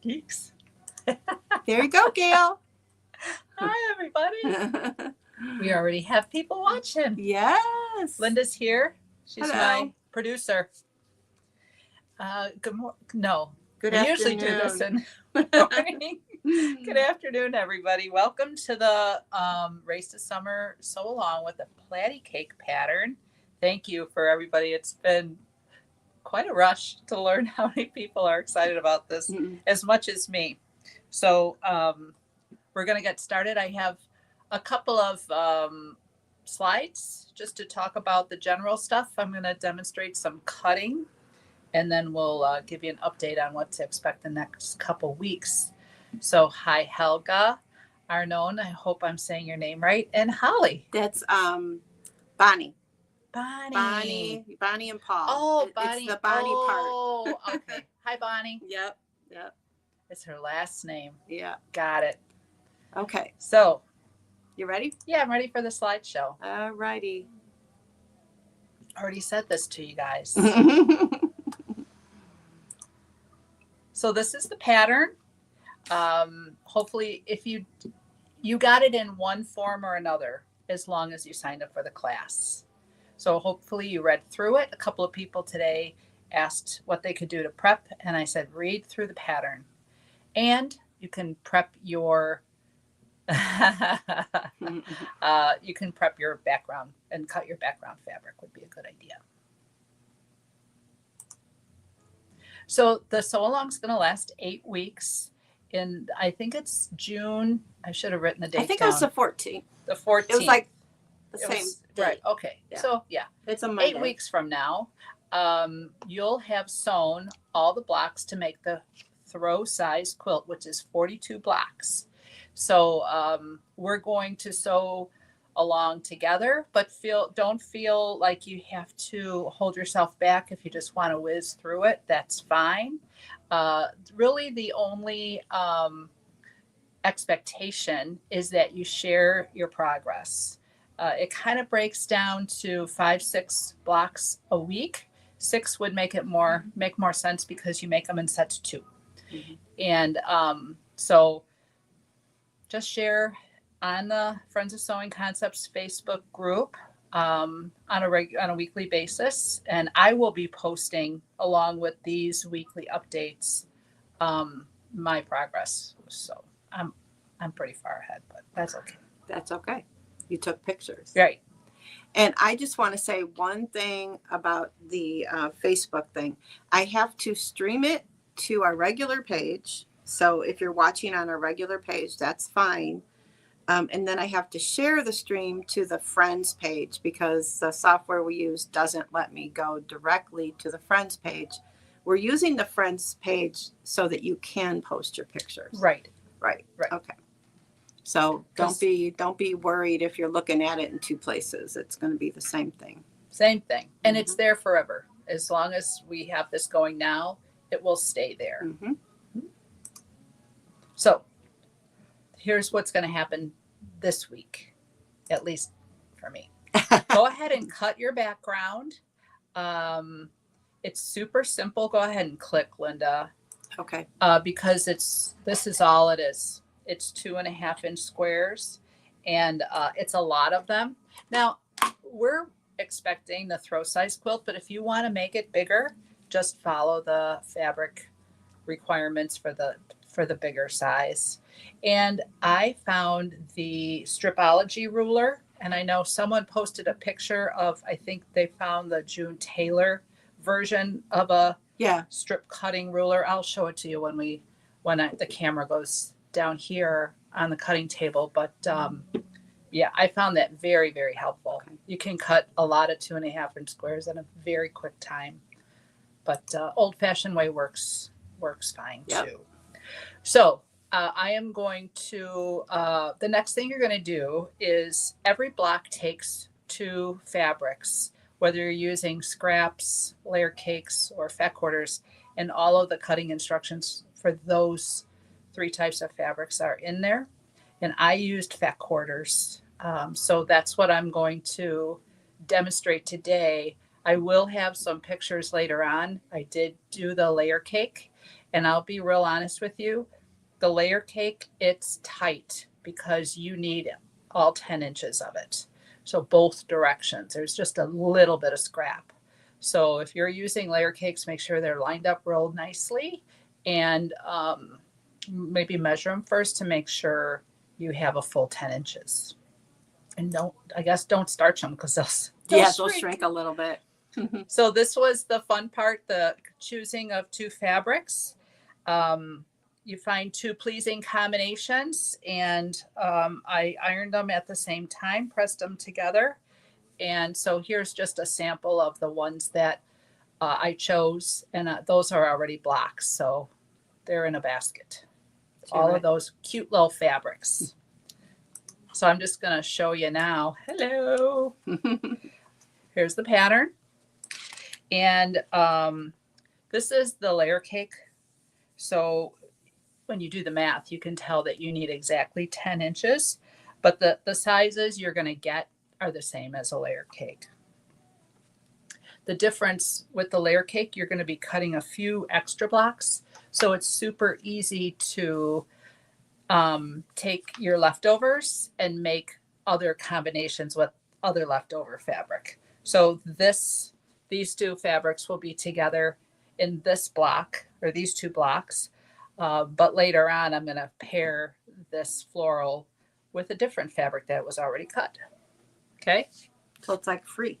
Geeks. There you go, Gail. Hi, everybody. We already have people watching. Yes. Linda's here. She's Hello. my producer. Good morning. No, Good we afternoon. usually do this in the morning. Good afternoon, everybody. Welcome to the Race to Summer Sew Along with the Plaidy Cake pattern. Thank you for everybody. It's been quite a rush to learn how many people are excited about this as much as me. So we're going to get started. I have a couple of slides just to talk about the general stuff. I'm going to demonstrate some cutting, and then we'll give you an update on what to expect the next couple weeks. So hi, Helga Arnone. I hope I'm saying your name right. And Holly. That's Bonnie. Bonnie and Paul. Oh, Bonnie. It's the Bonnie part. Oh, okay. Hi, Bonnie. Yep. It's her last name. Yeah. Got it. Okay. So. You ready? Yeah, I'm ready for the slideshow. All righty. Already said this to you guys. So this is the pattern. Hopefully, if you got it in one form or another, as long as you signed up for the class. So hopefully you read through it. A couple of people today asked what they could do to prep, and I said read through the pattern. And you can prep your you can prep your background and cut your background fabric would be a good idea. So the sew along is going to last 8 weeks. In I think it's June. I should have written the date. I think down. It was the 14th. The 14th. It was like the same date. Right. Okay. Yeah. So yeah, it's a Monday. 8 weeks from now, you'll have sewn all the blocks to make the throw size quilt, which is 42 blocks. So we're going to sew along together, but don't feel like you have to hold yourself back. If you just want to whiz through it, that's fine. Really, the only expectation is that you share your progress. It kind of breaks down to 5-6 blocks a week. 6 would make more sense because you make them in sets 2. Mm-hmm. And so just share on the Friends of Sewing Concepts Facebook group on a weekly basis, and I will be posting along with these weekly updates my progress. So I'm pretty far ahead, but that's okay. That's okay. You took pictures, right? And I just want to say one thing about the Facebook thing. I have to stream it to our regular page. So if you're watching on our regular page, that's fine. And then I have to share the stream to the friends page because the software we use doesn't let me go directly to the friends page. We're using the friends page so that you can post your pictures. Right. Okay. So don't be worried if you're looking at it in 2 places. It's going to be the same thing. And it's there forever. As long as we have this going now, it will stay there. Mm-hmm. So here's what's going to happen this week, at least for me. Go ahead and cut your background. It's super simple. Go ahead and click, Linda. Okay. Because this is all it is. It's 2.5-inch squares, and it's a lot of them. Now, we're expecting the throw size quilt, but if you want to make it bigger, just follow the fabric requirements for the bigger size. And I found the Stripology ruler, and I know someone posted a picture of, I think they found the June Taylor version of a strip cutting ruler. I'll show it to you when the camera goes down here on the cutting table. But I found that very, very helpful. Okay. You can cut a lot of 2.5-inch squares in a very quick time, but old-fashioned way works fine too. So I am going to, the next thing you're going to do is every block takes 2 fabrics, whether you're using scraps, layer cakes, or fat quarters, and all of the cutting instructions for those 3 types of fabrics are in there. And I used fat quarters. So that's what I'm going to demonstrate today. I will have some pictures later on. I did do the layer cake. And I'll be real honest with you, the layer cake, it's tight because you need all 10 inches of it. So both directions, there's just a little bit of scrap. So if you're using layer cakes, make sure they're lined up real nicely, and maybe measure them first to make sure you have a full 10 inches. And don't starch them because they'll shrink a little bit. So this was the fun part, the choosing of two fabrics. You find two pleasing combinations, and I ironed them at the same time, pressed them together. And so here's just a sample of the ones that I chose, and those are already blocks, so they're in a basket. All of those cute little fabrics. So I'm just going to show you now. Hello. Here's the pattern. And this is the layer cake. So when you do the math, you can tell that you need exactly 10 inches, but the sizes you're going to get are the same as a layer cake. The difference with the layer cake, you're going to be cutting a few extra blocks. So it's super easy to take your leftovers and make other combinations with other leftover fabric. So these two fabrics will be together in this block, or these two blocks. But later on, I'm going to pair this floral with a different fabric that was already cut. Okay. So it's like free.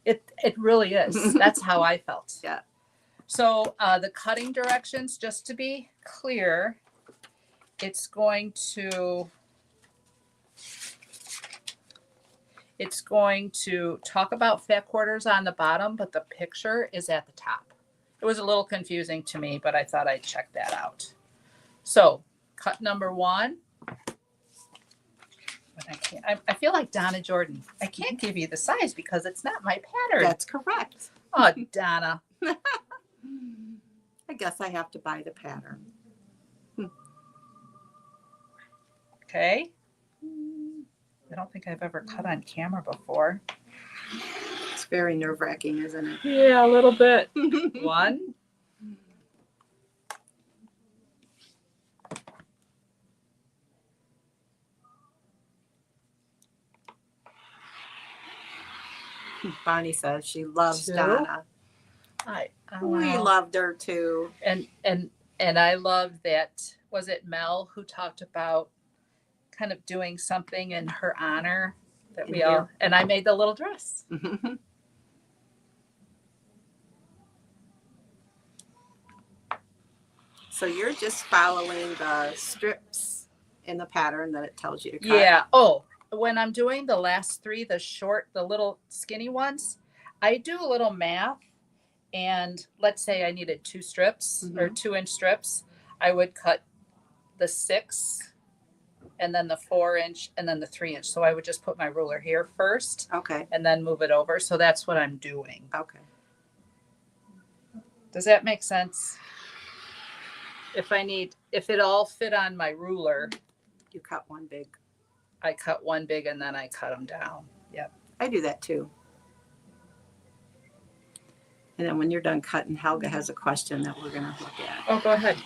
It really is. That's how I felt. Yeah. So the cutting directions, just to be clear, it's going to talk about fat quarters on the bottom, but the picture is at the top. It was a little confusing to me, but I thought I'd check that out. So cut number 1. But I feel like Donna Jordan. I can't give you the size because it's not my pattern. That's correct. Oh, Donna. I guess I have to buy the pattern. Okay. I don't think I've ever cut on camera before. It's very nerve-wracking, isn't it? Yeah, a little bit. 1. Bonnie says she loves 2. Donna. We loved her too. And I love that. Was it Mel who talked about kind of doing something in her honor that we all, and I made the little dress. So you're just following the strips in the pattern that it tells you to cut. Yeah. Oh, when I'm doing the last 3, the little skinny ones, I do a little math, and let's say I needed 2 strips or 2-inch strips, I would cut the 6 and then the 4-inch and then the 3-inch. So I would just put my ruler here first. Okay. And then move it over. So that's what I'm doing. Okay. Does that make sense? If it all fit on my ruler, you cut one big. I cut one big and then I cut them down. Yep. I do that too. And then when you're done cutting, Helga has a question that we're going to look at. Oh, go ahead.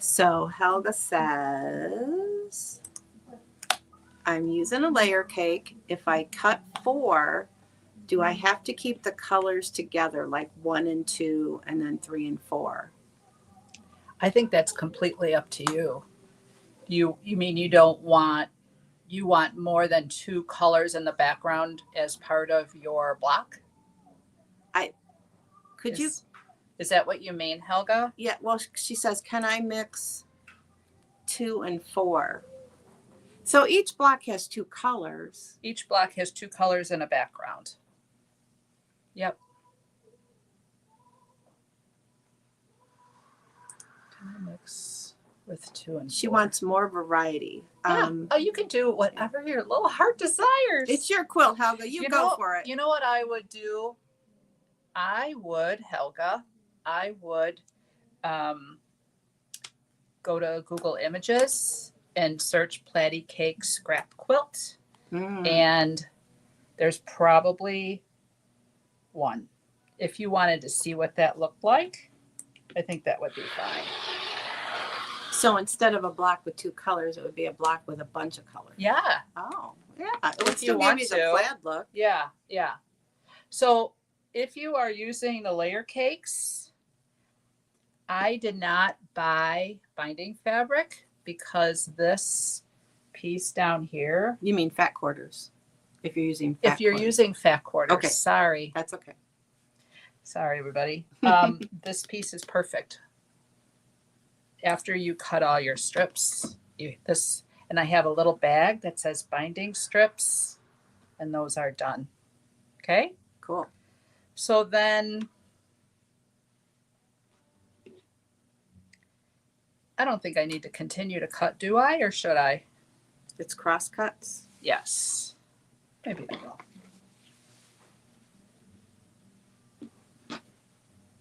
So Helga says, I'm using a layer cake. If I cut 4, do I have to keep the colors together, like 1 and 2 and then 3 and 4? I think that's completely up to you. You mean you want more than 2 colors in the background as part of your block? Is that what you mean, Helga? Yeah, well, she says, can I mix 2 and 4? So each block has 2 colors. Each block has 2 colors in a background. Yep. Can I mix with 2 and 4? She wants more variety. Yeah. You can do whatever your little heart desires. It's your quilt, Helga. You go for it. You know what I would do? Helga, I would go to Google Images and search Plaidy Cake Scrap Quilt. And there's probably one. If you wanted to see what that looked like, I think that would be fine. So instead of a block with 2 colors, it would be a block with a bunch of colors. Yeah. Oh, yeah. It would If still you give want you the to. plaid look. Yeah, yeah. So if you are using the layer cakes, I did not buy binding fabric because this piece down here. You mean fat quarters? If you're using fat If you're quarters. using fat quarters. Okay. Sorry. That's okay. Sorry, everybody. This piece is perfect. After you cut all your strips, and I have a little bag that says binding strips, and those are done. Okay. Cool. So then I don't think I need to continue to cut, do I, or should I? It's cross cuts. Yes. Maybe I will.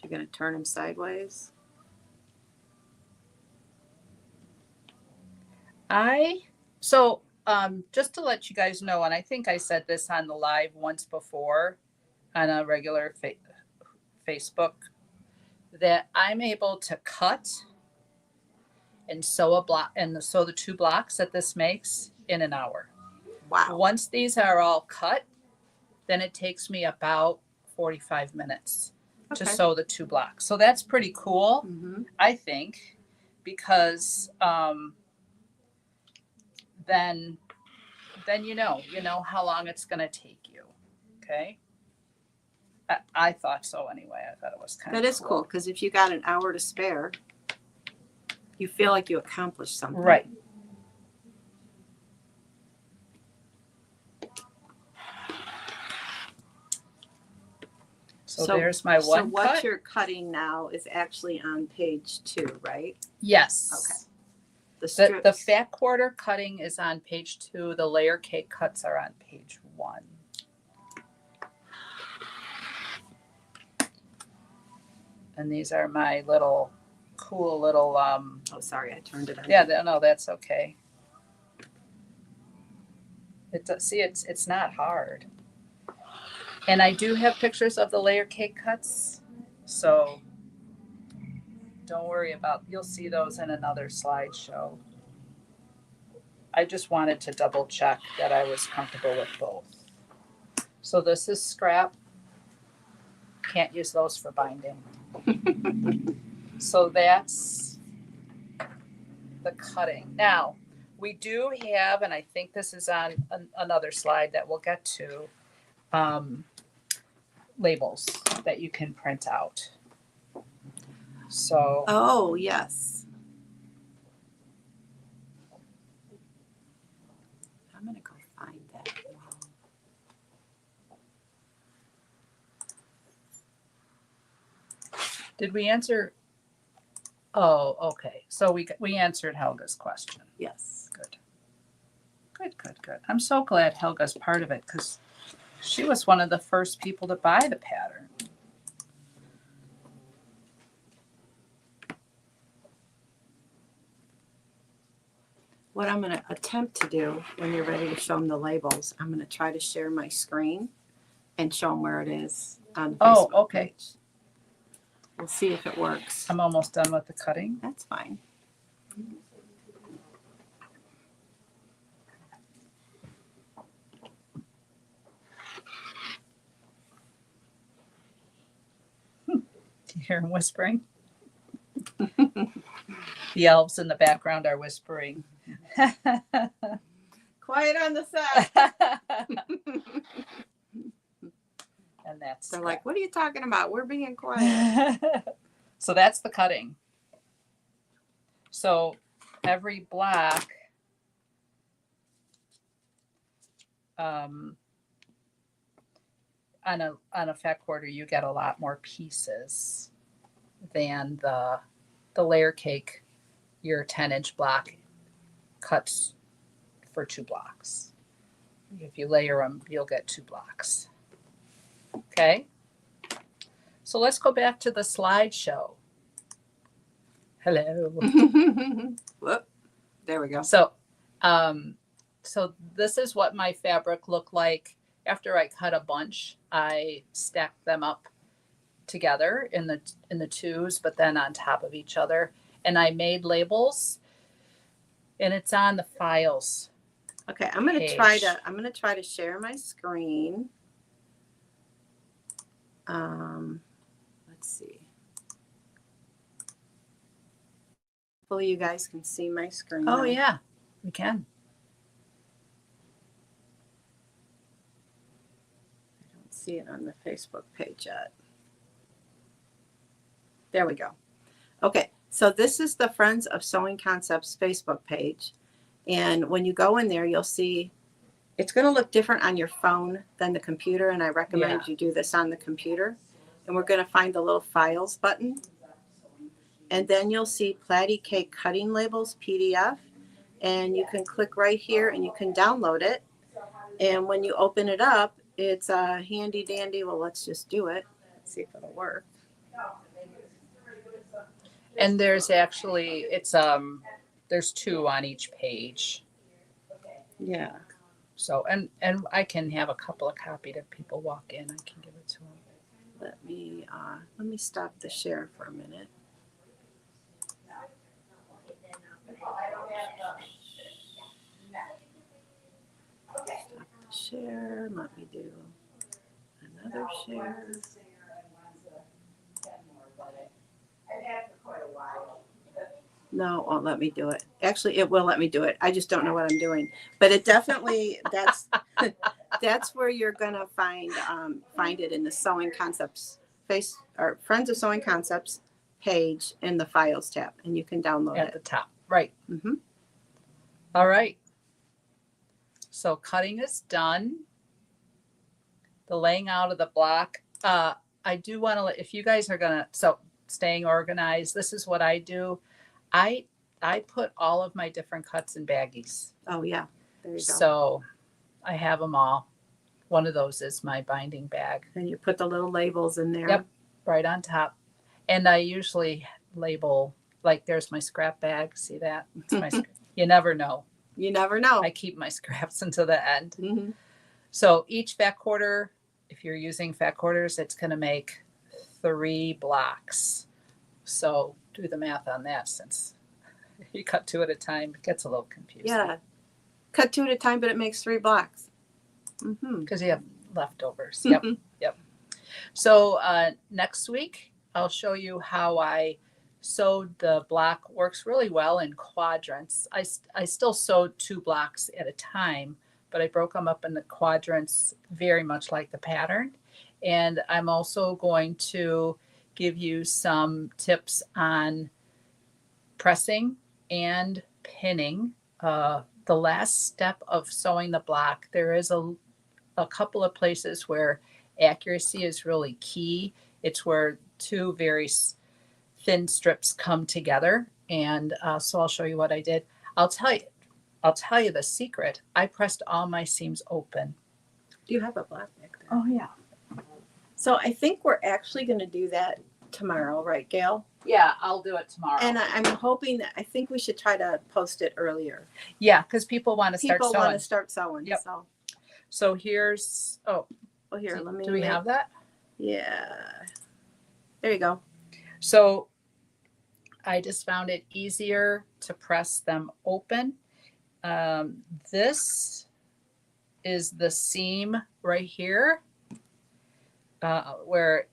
You're going to turn them sideways. Just to let you guys know, and I think I said this on the live once before on a regular Facebook, that I'm able to cut and sew a block and sew the 2 blocks that this makes in an hour. Wow. Once these are all cut, then it takes me about 45 minutes to sew the 2 blocks. So that's pretty cool, I think, because then you know how long it's going to take you. Okay. I thought so anyway. I thought it was kind of That is cool because if you got an hour to spare, you feel like you accomplished something. Right. So there's my one So what cut. you're cutting now is actually on page 2, right? Yes. Okay. The fat quarter cutting is on page 2. The layer cake cuts are on page 1. And these are my little cool little oh, sorry, I turned it on. Yeah, no, that's okay. It's not hard. And I do have pictures of the layer cake cuts, so don't worry about, you'll see those in another slideshow. I just wanted to double check that I was comfortable with both. So this is scrap. Can't use those for binding. So that's the cutting. Now, we do have, and I think this is on another slide that we'll get to, labels that you can print out. So. Oh, yes. I'm going to go find that. Did we answer? Oh, okay. So we answered Helga's question. Yes. Good. I'm so glad Helga's part of it because she was one of the first people to buy the pattern. What I'm going to attempt to do when you're ready to show them the labels, I'm going to try to share my screen and show them where it is on the Facebook page. We'll see if it works. I'm almost done with the cutting. That's fine. Do you hear him whispering? The elves in the background are whispering. Quiet on the set. And they're like, what are you talking about? We're being quiet. So that's the cutting. So every block on a fat quarter, you get a lot more pieces than the layer cake. Your 10-inch block cuts for 2 blocks. If you layer them, you'll get 2 blocks. Okay. So let's go back to the slideshow. Hello. Whoop. There we go. So this is what my fabric looked like after I cut a bunch. I stacked them up together in the twos, but then on top of each other. And I made labels, and it's on the files. Okay, I'm gonna try to share my screen. Let's see. Hopefully you guys can see my screen. Oh yeah, we can. I don't see it on the Facebook page yet. There we go. Okay, so this is the Friends of Sewing Concepts Facebook page. And when you go in there, you'll see it's going to look different on your phone than the computer. And I recommend you do this on the computer. And we're going to find the little files button. And then you'll see Plaidy Cake Cutting Labels PDF. And you can click right here and you can download it. And when you open it up, it's a handy dandy. Well, let's just do it. Let's see if it'll work. And there's actually, there's 2 on each page. Yeah. So, and I can have a couple of copied if people walk in. I can give it to them. Let me stop the share for a minute. Stop the share. Let me do another share. No, it won't let me do it. Actually, it will let me do it. I just don't know what I'm doing. But it definitely, that's where you're gonna find it in the Sewing Concepts or Friends of Sewing Concepts page in the Files tab, and you can download it at the top. Right. Mm-hmm. All right. So cutting is done. The laying out of the block. I do want to, if you guys are gonna, staying organized, this is what I do. I put all of my different cuts in baggies. Oh yeah, there you go. So I have them all. One of those is my binding bag. And you put the little labels in there. Yep, right on top. And I usually label, like there's my scrap bag. See that? It's my you never know. You never know. I keep my scraps until the end. Mm-hmm. So each fat quarter, if you're using fat quarters, it's going to make 3 blocks. So do the math on that, since you cut 2 at a time, it gets a little confusing. Yeah, cut 2 at a time, but it makes 3 blocks. Because you have leftovers. Yep, yep. So next week, I'll show you how I sewed the block. Works really well in quadrants. I still sewed 2 blocks at a time, but I broke them up into quadrants, very much like the pattern. And I'm also going to give you some tips on pressing and pinning. The last step of sewing the block, there is a couple of places where accuracy is really key. It's where 2 very thin strips come together. And so I'll show you what I did. I'll tell you the secret. I pressed all my seams open. Do you have a block back there? Oh yeah. So I think we're actually going to do that tomorrow, right, Gail? Yeah, I'll do it tomorrow. And I'm hoping that, I think we should try to post it earlier. Yeah, because people want to start sewing. People want to start sewing. Yep. So here's, well, here, let me. Do we have that? Yeah. There you go. So I just found it easier to press them open. This is the seam right here, where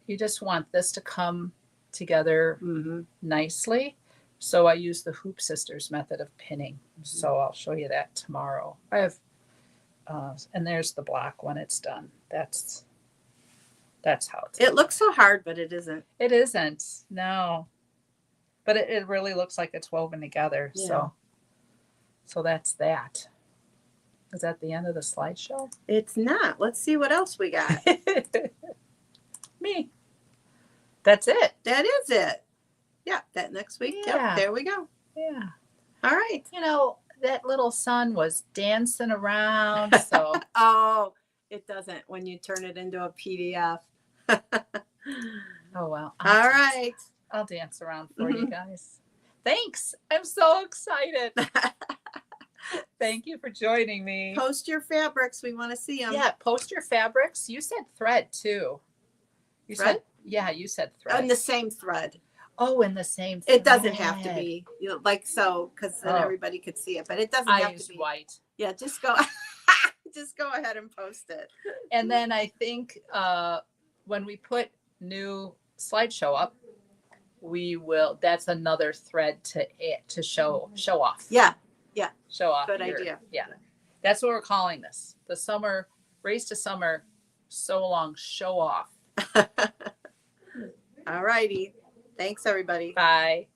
you just want this to come together nicely. So I use the Hoop Sisters method of pinning. So I'll show you that tomorrow. I have, and there's the block when it's done. That's how it's done. It looks so hard, but it isn't. It isn't, no. But it really looks like it's woven together. Yeah. So that's that. Is that the end of the slideshow? It's not. Let's see what else we got. Me. That's it. That is it. Yeah, that next week. Yeah. Yep, there we go. Yeah. All right. You know, that little son was dancing around. So Oh, it doesn't when you turn it into a PDF. oh well. All right. I'll dance around for you guys. Thanks. I'm so excited. Thank you for joining me. Post your fabrics. We want to see them. Yeah, post your fabrics. You said thread too. You thread? said, yeah, you said thread. In the same thread. Oh, in the same thread. It doesn't have to be, you know, like so, because then everybody could see it. But it doesn't I have use to be white. Yeah, just go just go ahead and post it. And then I think when we put new slideshow up, we will. That's another thread to show off. Yeah, Show off. good idea. Yeah, that's what we're calling this. The summer race to summer. Sew along, show off. All righty. Thanks, everybody. Bye.